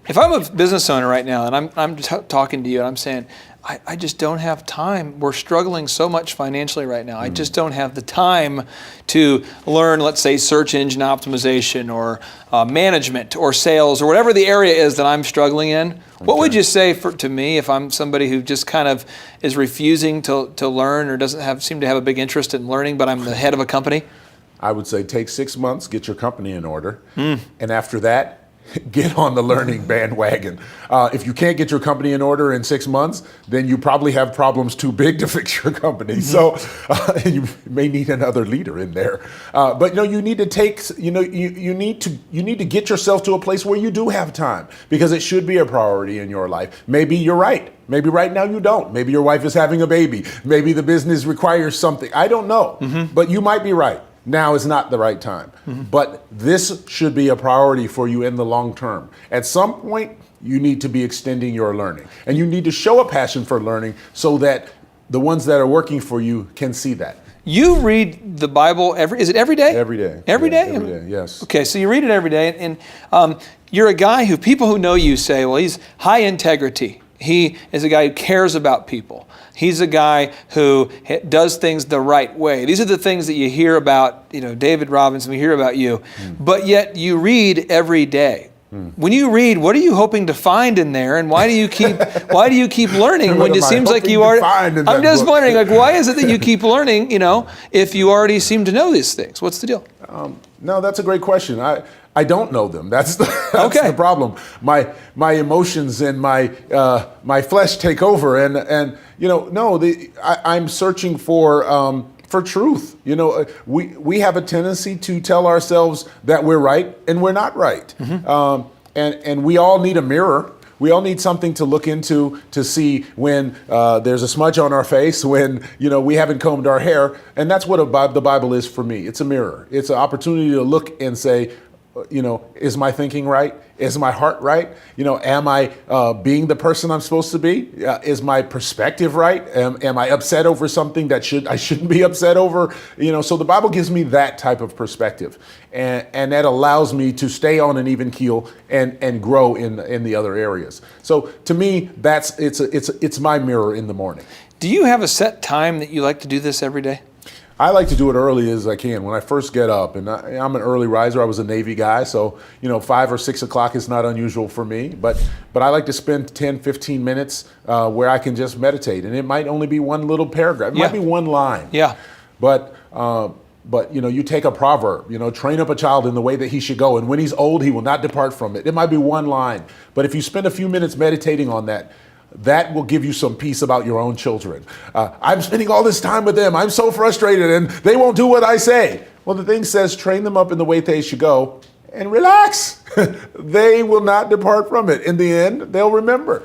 If I'm a business owner right now and I'm talking to you and I'm saying, I just don't have time. We're struggling so much financially right now. I just don't have the time to learn, let's say, search engine optimization or management or sales or whatever the area is that I'm struggling in. What would you say to me if I'm somebody who just kind of is refusing to learn or doesn't seem to have a big interest in learning, but I'm the head of a company? I would say take 6 months, get your company in order, and after that, get on the learning bandwagon. If you can't get your company in order in 6 months, then you probably have problems too big to fix your company. So you may need another leader in there. But you need to take, you need to get yourself to a place where you do have time, because it should be a priority in your life. Maybe you're right. Maybe right now you don't. Maybe your wife is having a baby. Maybe the business requires something. I don't know. But you might be right. Now is not the right time. But this should be a priority for you in the long term. At some point, you need to be extending your learning. And you need to show a passion for learning so that the ones that are working for you can see that. You read the Bible is it every day? Every day. Every day? Every day, yes. Okay, so you read it every day, and you're a guy who people who know you say, well, he's high integrity. He is a guy who cares about people. He's a guy who does things the right way. These are the things that you hear about, David Robinson, we hear about you, but yet you read every day. When you read, what are you hoping to find in there, and why do you keep learning when it seems like you are? I'm just wondering, why is it that you keep learning, if you already seem to know these things? What's the deal? No, that's a great question. I don't know them. That's the problem. My emotions and my flesh take over, and I'm searching for truth. We have a tendency to tell ourselves that we're right and we're not right. And we all need a mirror. We all need something to look into to see when there's a smudge on our face, when we haven't combed our hair, and that's what the Bible is for me. It's a mirror. It's an opportunity to look and say, is my thinking right? Is my heart right? Am I being the person I'm supposed to be? Is my perspective right? Am I upset over something that I shouldn't be upset over? So the Bible gives me that type of perspective, and that allows me to stay on an even keel and grow in the other areas. So to me, it's my mirror in the morning. Do you have a set time that you like to do this every day? I like to do it early as I can when I first get up, and I'm an early riser. I was a Navy guy, so 5 or 6 o'clock is not unusual for me. But I like to spend 10, 15 minutes where I can just meditate, and it might only be one little paragraph. It might be one line. Yeah. But you take a proverb. Train up a child in the way that he should go, and when he's old, he will not depart from it. It might be one line, but if you spend a few minutes meditating on that will give you some peace about your own children. I'm spending all this time with them. I'm so frustrated and they won't do what I say. Well, the thing says, train them up in the way they should go and relax. They will not depart from it. In the end, they'll remember.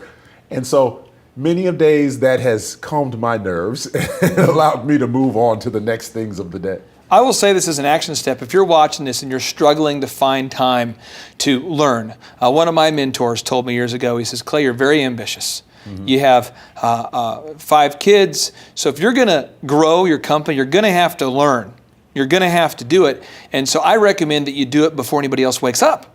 And so many of days that has calmed my nerves and allowed me to move on to the next things of the day. I will say this as an action step. If you're watching this and you're struggling to find time to learn, one of my mentors told me years ago, he says, Clay, you're very ambitious. You have 5 kids. So if you're going to grow your company, you're going to have to learn. You're going to have to do it. And so I recommend that you do it before anybody else wakes up.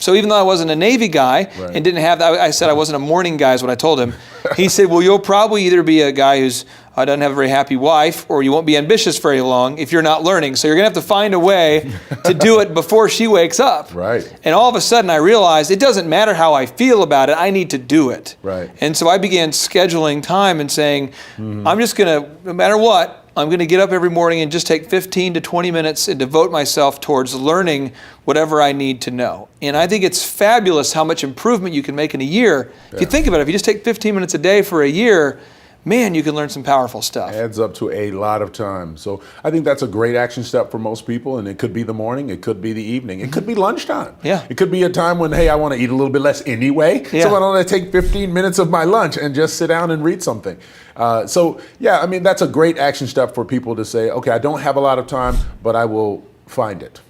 So even though I wasn't a Navy guy and didn't have that, I said I wasn't a morning guy is what I told him. He said, well, you'll probably either be a guy who's doesn't have a very happy wife, or you won't be ambitious very long if you're not learning. So you're going to have to find a way to do it before she wakes up. Right. And all of a sudden I realized it doesn't matter how I feel about it. I need to do it. Right. And so I began scheduling time and saying, I'm just going to, no matter what, I'm going to get up every morning and just take 15 to 20 minutes and devote myself towards learning whatever I need to know. And I think it's fabulous how much improvement you can make in a year. If you think about it, if you just take 15 minutes a day for a year, man, you can learn some powerful stuff. Adds up to a lot of time. So I think that's a great action step for most people, and it could be the morning, it could be the evening, it could be lunchtime. Yeah. It could be a time when, hey, I want to eat a little bit less anyway, so why don't I take 15 minutes of my lunch and just sit down and read something? That's a great action step for people to say, okay, I don't have a lot of time, but I will find it.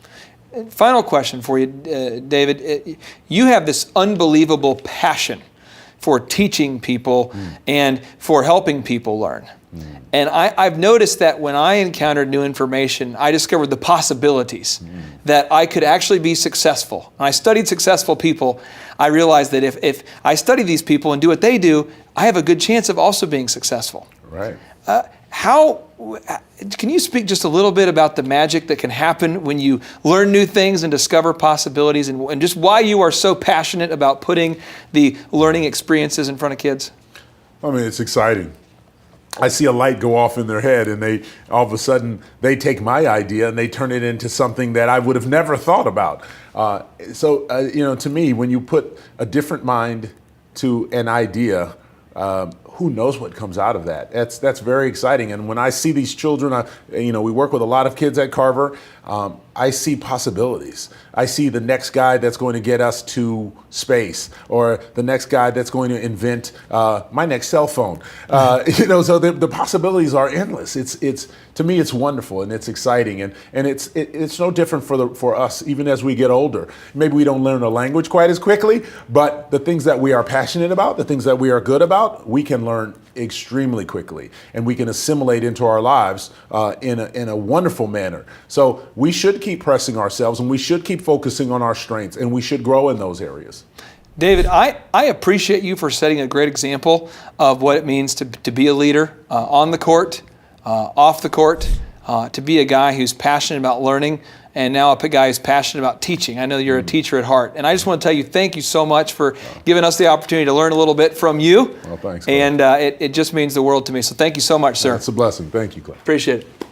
Final question for you, David. You have this unbelievable passion for teaching people and for helping people learn. And I've noticed that when I encountered new information, I discovered the possibilities that I could actually be successful. When I studied successful people, I realized that if I study these people and do what they do, I have a good chance of also being successful. Right. Can you speak just a little bit about the magic that can happen when you learn new things and discover possibilities, and just why you are so passionate about putting the learning experiences in front of kids? I mean, it's exciting. I see a light go off in their head, and they all of a sudden they take my idea and they turn it into something that I would have never thought about. To me, when you put a different mind to an idea, who knows what comes out of that? That's very exciting. And when I see these children, we work with a lot of kids at Carver. I see possibilities. I see the next guy that's going to get us to space, or the next guy that's going to invent my next cell phone. So the possibilities are endless. It's to me, it's wonderful and it's exciting, and it's no different for us even as we get older. Maybe we don't learn a language quite as quickly, but the things that we are passionate about, the things that we are good about, we can learn extremely quickly, and we can assimilate into our lives in a wonderful manner. So we should keep pressing ourselves, and we should keep focusing on our strengths, and we should grow in those areas. David, I appreciate you for setting a great example of what it means to be a leader on the court, off the court, to be a guy who's passionate about learning, and now a guy who's passionate about teaching. I know you're a teacher at heart. And I just want to tell you, thank you so much for giving us the opportunity to learn a little bit from you. Well, thanks, Clay. And it just means the world to me. So thank you so much, sir. It's a blessing. Thank you, Clay. Appreciate it.